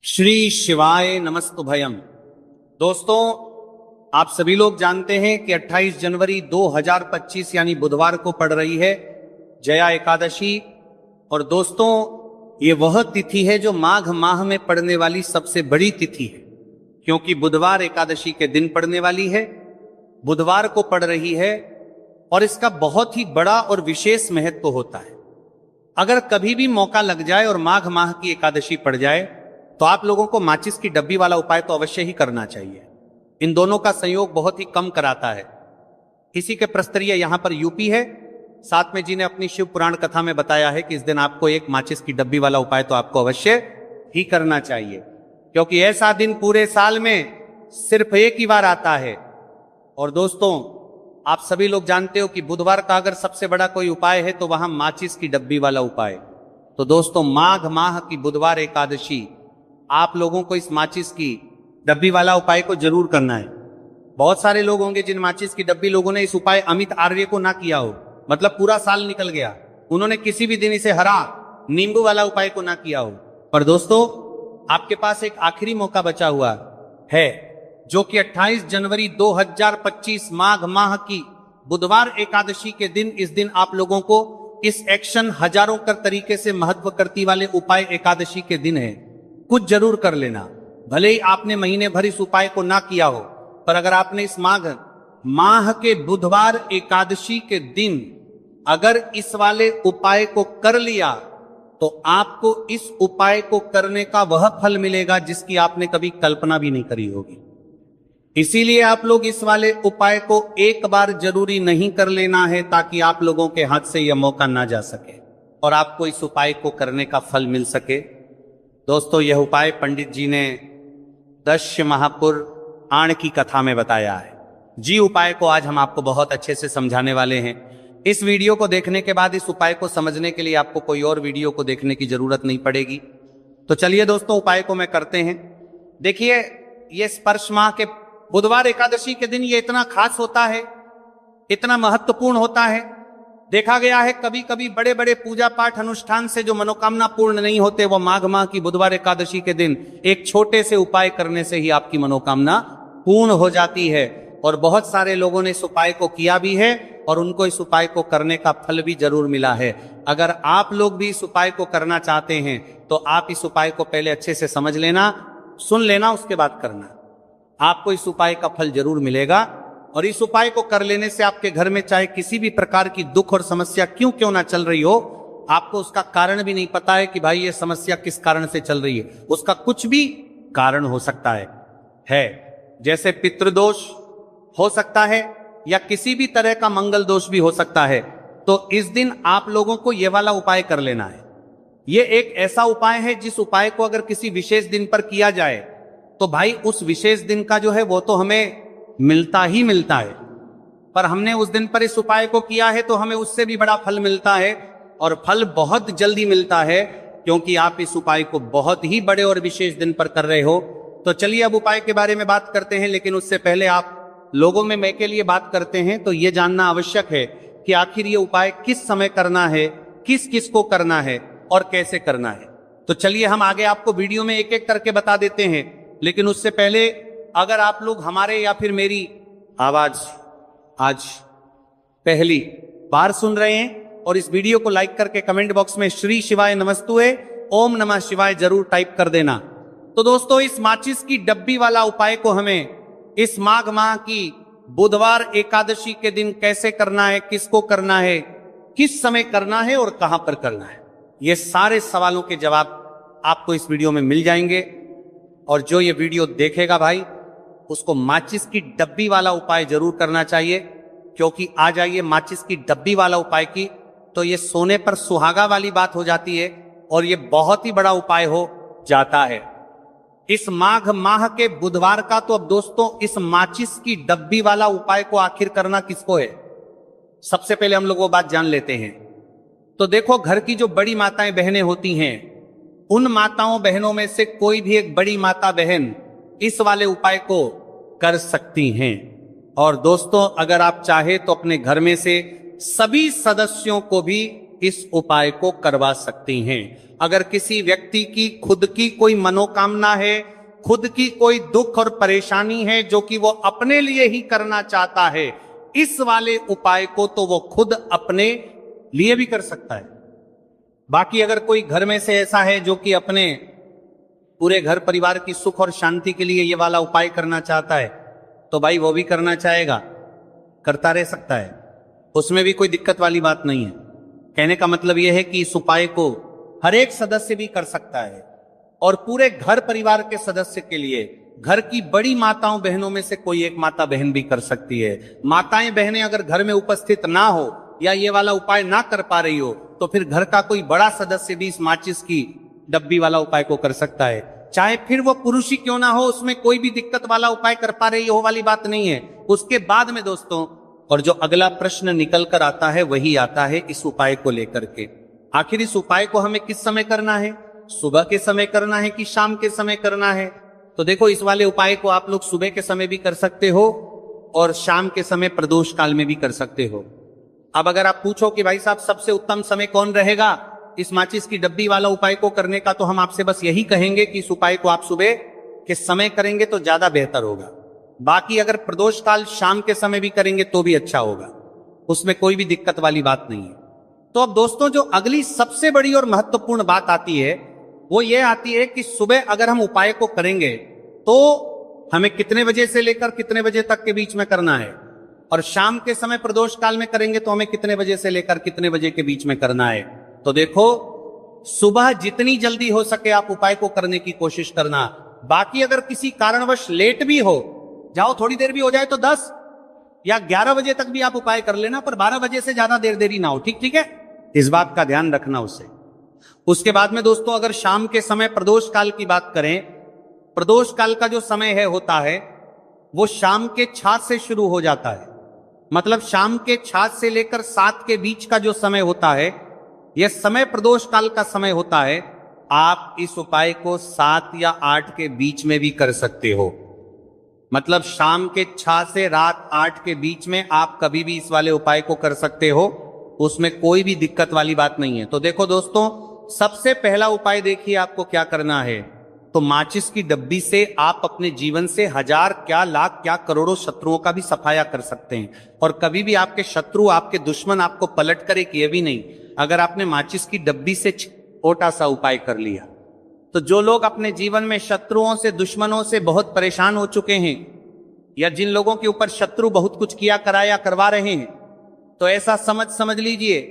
श्री शिवाय नमस्तुभयम्। दोस्तों, आप सभी लोग जानते हैं कि 28 जनवरी 2025 यानी बुधवार को पड़ रही है जया एकादशी। और दोस्तों, ये वह तिथि है जो माघ माह में पड़ने वाली सबसे बड़ी तिथि है, क्योंकि बुधवार एकादशी के दिन पड़ने वाली है, बुधवार को पड़ रही है और इसका बहुत ही बड़ा और विशेष महत्व होता है। अगर कभी भी मौका लग जाए और माघ माह की एकादशी पड़ जाए तो आप लोगों को माचिस की डब्बी वाला उपाय तो अवश्य ही करना चाहिए। इन दोनों का संयोग बहुत ही कम कराता है। इसी के प्रस्तरीय यहां पर यूपी है, साथ में जी ने अपनी शिव पुराण कथा में बताया है कि इस दिन आपको एक माचिस की डब्बी वाला उपाय तो आपको अवश्य ही करना चाहिए, क्योंकि ऐसा दिन पूरे साल में सिर्फ एक ही बार आता है। और दोस्तों, आप सभी लोग जानते हो कि बुधवार का अगर सबसे बड़ा कोई उपाय है तो वहां माचिस की डब्बी वाला उपाय। तो दोस्तों, माघ माह की बुधवार एकादशी आप लोगों को इस माचिस की डब्बी वाला उपाय को जरूर करना है। बहुत सारे लोग होंगे जिन माचिस की डब्बी लोगों ने इस उपाय अमित आर्य को ना किया हो, मतलब पूरा साल निकल गया, उन्होंने किसी भी दिन इसे हरा नींबू वाला उपाय को ना किया हो। पर दोस्तों, आपके पास एक आखिरी मौका बचा हुआ है, जो कि 28 जनवरी 2025 माघ माह की बुधवार एकादशी के दिन, इस दिन आप लोगों को इस एक्शन हजारों कर तरीके से महत्व करती वाले उपाय एकादशी के दिन है, कुछ जरूर कर लेना। भले ही आपने महीने भर इस उपाय को ना किया हो, पर अगर आपने इस माघ माह के बुधवार एकादशी के दिन अगर इस वाले उपाय को कर लिया तो आपको इस उपाय को करने का वह फल मिलेगा जिसकी आपने कभी कल्पना भी नहीं करी होगी। इसीलिए आप लोग इस वाले उपाय को एक बार जरूरी नहीं कर लेना है, ताकि आप लोगों के हाथ से यह मौका ना जा सके और आपको इस उपाय को करने का फल मिल सके। दोस्तों, यह उपाय पंडित जी ने दश्य महापुर आण की कथा में बताया है जी। उपाय को आज हम आपको बहुत अच्छे से समझाने वाले हैं। इस वीडियो को देखने के बाद इस उपाय को समझने के लिए आपको कोई और वीडियो को देखने की जरूरत नहीं पड़ेगी। तो चलिए दोस्तों, उपाय को मैं करते हैं। देखिए, ये स्पर्श माह के बुधवार एकादशी के दिन ये इतना खास होता है, इतना महत्वपूर्ण होता है। देखा गया है कभी कभी बड़े बड़े पूजा पाठ अनुष्ठान से जो मनोकामना पूर्ण नहीं होते, वो माघ माह की बुधवार एकादशी के दिन एक छोटे से उपाय करने से ही आपकी मनोकामना पूर्ण हो जाती है। और बहुत सारे लोगों ने इस उपाय को किया भी है और उनको इस उपाय को करने का फल भी जरूर मिला है। अगर आप लोग भी इस उपाय को करना चाहते हैं तो आप इस उपाय को पहले अच्छे से समझ लेना, सुन लेना, उसके बाद करना। आपको इस उपाय का फल जरूर मिलेगा। और इस उपाय को कर लेने से आपके घर में चाहे किसी भी प्रकार की दुख और समस्या क्यों ना चल रही हो, आपको उसका कारण भी नहीं पता है कि भाई ये समस्या किस कारण से चल रही है, उसका कुछ भी कारण हो सकता है। जैसे पितृदोष हो सकता है या किसी भी तरह का मंगल दोष भी हो सकता है। तो इस दिन आप लोगों को यह वाला उपाय कर लेना है। यह एक ऐसा उपाय है जिस उपाय को अगर किसी विशेष दिन पर किया जाए तो भाई उस विशेष दिन का जो है वो तो हमें मिलता ही मिलता है, पर हमने उस दिन पर इस उपाय को किया है तो हमें उससे भी बड़ा फल मिलता है, और फल बहुत जल्दी मिलता है, क्योंकि आप इस उपाय को बहुत ही बड़े और विशेष दिन पर कर रहे हो। तो चलिए अब उपाय के बारे में बात करते हैं, लेकिन उससे पहले आप लोगों में मैं के लिए बात करते हैं तो यह जानना आवश्यक है कि आखिर ये उपाय किस समय करना है, किस किस को करना है और कैसे करना है। तो चलिए हम आगे आपको वीडियो में एक एक करके बता देते हैं, लेकिन उससे पहले अगर आप लोग हमारे या फिर मेरी आवाज आज पहली बार सुन रहे हैं और इस वीडियो को लाइक करके कमेंट बॉक्स में श्री शिवाय नमस्तुए ओम नमः शिवाय जरूर टाइप कर देना। तो दोस्तों, इस माचिस की डब्बी वाला उपाय को हमें इस माघ माह की बुधवार एकादशी के दिन कैसे करना है, किसको करना है, किस समय करना है और कहां पर करना है, ये सारे सवालों के जवाब आपको इस वीडियो में मिल जाएंगे। और जो ये वीडियो देखेगा भाई, उसको माचिस की डब्बी वाला उपाय जरूर करना चाहिए, क्योंकि आ जाइए माचिस की डब्बी वाला उपाय की तो ये सोने पर सुहागा वाली बात हो जाती है और ये बहुत ही बड़ा उपाय हो जाता है इस माघ माह के बुधवार का। तो अब दोस्तों, इस माचिस की डब्बी वाला उपाय को आखिर करना किसको है, सबसे पहले हम लोग वो बात जान लेते हैं। तो देखो, घर की जो बड़ी माताएं बहनें होती हैं, उन माताओं बहनों में से कोई भी एक बड़ी माता बहन इस वाले उपाय को कर सकती हैं। और दोस्तों, अगर आप चाहे तो अपने घर में से सभी सदस्यों को भी इस उपाय को करवा सकती हैं। अगर किसी व्यक्ति की खुद की कोई मनोकामना है, खुद की कोई दुख और परेशानी है जो कि वो अपने लिए ही करना चाहता है, इस वाले उपाय को तो वो खुद अपने लिए भी कर सकता है। बाकी अगर कोई घर में से ऐसा है जो कि अपने पूरे घर परिवार की सुख और शांति के लिए ये वाला उपाय करना चाहता है, तो भाई वो भी करना चाहेगा, करता रह सकता है, उसमें भी कोई दिक्कत वाली बात नहीं है। कहने का मतलब यह है कि इस उपाय को हर एक सदस्य भी कर सकता है और पूरे घर परिवार के सदस्य के लिए, घर की बड़ी माताओं बहनों में से कोई एक माता बहन भी कर सकती है। माताएं बहनें अगर घर में उपस्थित ना हो या ये वाला उपाय ना कर पा रही हो, तो फिर घर का कोई बड़ा सदस्य भी इस माचिस की डब्बी वाला उपाय को कर सकता है। चाहे फिर वो पुरुष ही क्यों ना हो, उसमें कोई भी दिक्कत वाला उपाय कर पा रही हो वाली बात नहीं है। उसके बाद में दोस्तों, और जो अगला प्रश्न निकल कर आता है वही आता है इस उपाय को लेकर के, आखिर इस उपाय को हमें किस समय करना है? सुबह के समय करना है कि शाम के समय करना है? तो देखो, इस वाले उपाय को आप लोग सुबह के समय भी कर सकते हो और शाम के समय प्रदोष काल में भी कर सकते हो। अब अगर आप पूछो कि भाई साहब सबसे उत्तम समय कौन रहेगा इस माचिस की डब्बी वाला उपाय को करने का, तो हम आपसे बस यही कहेंगे कि इस उपाय को आप सुबह के समय करेंगे तो ज्यादा बेहतर होगा। बाकी अगर प्रदोष काल शाम के समय भी करेंगे तो भी अच्छा होगा, उसमें कोई भी दिक्कत वाली बात नहीं है। तो अब दोस्तों, जो अगली सबसे बड़ी और महत्वपूर्ण बात आती है वो ये आती है कि सुबह अगर हम उपाय को करेंगे तो हमें कितने बजे से लेकर कितने बजे तक के बीच में करना है, और शाम के समय प्रदोष काल में करेंगे तो हमें कितने बजे से लेकर कितने बजे के बीच में करना है। तो देखो, सुबह जितनी जल्दी हो सके आप उपाय को करने की कोशिश करना। बाकी अगर किसी कारणवश लेट भी हो जाओ, थोड़ी देर भी हो जाए, तो 10 या 11 बजे तक भी आप उपाय कर लेना, पर 12 बजे से ज्यादा देरी ना हो। ठीक है, इस बात का ध्यान रखना उससे। उसके बाद में दोस्तों, अगर शाम के समय प्रदोष काल की बात करें, प्रदोष काल का जो समय होता है वो शाम के 6 से शुरू हो जाता है। मतलब शाम के 6 से लेकर 7 के बीच का जो समय होता है, यह समय प्रदोष काल का समय होता है। आप इस उपाय को 7 या 8 के बीच में भी कर सकते हो। मतलब शाम के 6 से रात 8 के बीच में आप कभी भी इस वाले उपाय को कर सकते हो, उसमें कोई भी दिक्कत वाली बात नहीं है। तो देखो दोस्तों, सबसे पहला उपाय देखिए आपको क्या करना है। तो माचिस की डब्बी से आप अपने जीवन से हजार क्या लाख क्या करोड़ों शत्रुओं का भी सफाया कर सकते हैं, और कभी भी आपके शत्रु, आपके दुश्मन आपको पलट कर एक ये भी नहीं। अगर आपने माचिस की डब्बी से छोटा सा उपाय कर लिया, तो जो लोग अपने जीवन में शत्रुओं से, दुश्मनों से बहुत परेशान हो चुके हैं, या जिन लोगों के ऊपर शत्रु बहुत कुछ किया कराया करवा रहे हैं, तो ऐसा समझ लीजिए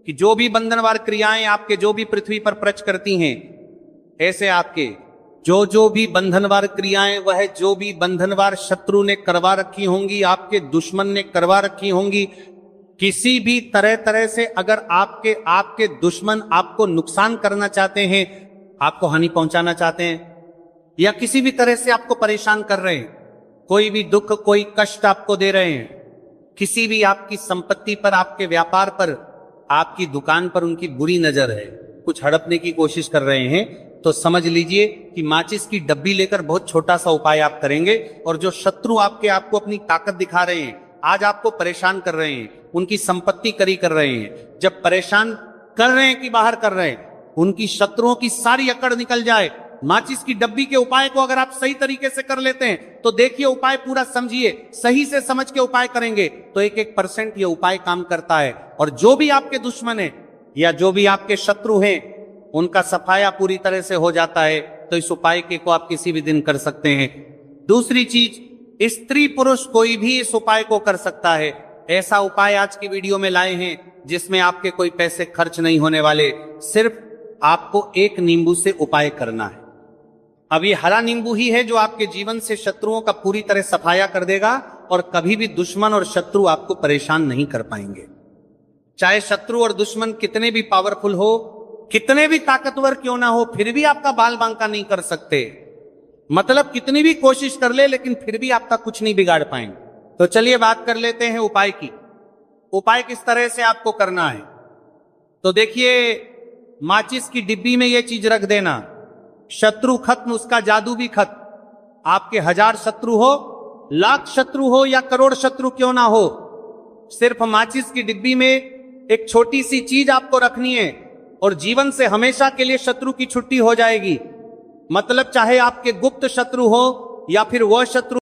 कि जो भी बंधनवार क्रियाएं आपके जो भी पृथ्वी पर प्रच करती हैं, ऐसे आपके जो भी बंधनवार क्रियाएं, वह जो भी बंधनवार शत्रु ने करवा रखी होंगी, आपके दुश्मन ने करवा रखी होंगी, किसी भी तरह से अगर आपके दुश्मन आपको नुकसान करना चाहते हैं, आपको हानि पहुंचाना चाहते हैं, या किसी भी तरह से आपको परेशान कर रहे हैं, कोई भी दुख, कोई कष्ट आपको दे रहे हैं, किसी भी आपकी संपत्ति पर, आपके व्यापार पर, आपकी दुकान पर उनकी बुरी नजर है, कुछ हड़पने की कोशिश कर रहे हैं, तो समझ लीजिए कि माचिस की डब्बी लेकर बहुत छोटा सा उपाय आप करेंगे, और जो शत्रु आपको अपनी ताकत दिखा रहे हैं, आज आपको परेशान कर रहे हैं, उनकी संपत्ति करी कर रहे हैं, जब परेशान कर रहे हैं कि बाहर कर रहे हैं, उनकी शत्रुओं की सारी अकड़ निकल जाए। माचिस की डब्बी के उपाय को अगर आप सही तरीके से कर लेते हैं, तो देखिए उपाय पूरा समझिए, सही से समझ के उपाय करेंगे तो 1% ये उपाय काम करता है, और जो भी आपके दुश्मन है या जो भी आपके शत्रु हैं, उनका सफाया पूरी तरह से हो जाता है। तो इस उपाय को आप किसी भी दिन कर सकते हैं। दूसरी चीज, स्त्री पुरुष कोई भी इस उपाय को कर सकता है। ऐसा उपाय आज की वीडियो में लाए हैं जिसमें आपके कोई पैसे खर्च नहीं होने वाले, सिर्फ आपको एक नींबू से उपाय करना है। अब ये हरा नींबू ही है जो आपके जीवन से शत्रुओं का पूरी तरह सफाया कर देगा, और कभी भी दुश्मन और शत्रु आपको परेशान नहीं कर पाएंगे। चाहे शत्रु और दुश्मन कितने भी पावरफुल हो, कितने भी ताकतवर क्यों ना हो, फिर भी आपका बाल बांका नहीं कर सकते। मतलब कितनी भी कोशिश कर ले, लेकिन फिर भी आपका कुछ नहीं बिगाड़ पाएंगे। तो चलिए बात कर लेते हैं उपाय की। उपाय किस तरह से आपको करना है, तो देखिए, माचिस की डिब्बी में यह चीज रख देना, शत्रु खत्म, उसका जादू भी खत्म। आपके 1000 शत्रु हो, लाख शत्रु हो, या करोड़ शत्रु क्यों ना हो, सिर्फ माचिस की डिब्बी में एक छोटी सी चीज आपको रखनी है और जीवन से हमेशा के लिए शत्रु की छुट्टी हो जाएगी। मतलब चाहे आपके गुप्त शत्रु हो या फिर वह शत्रु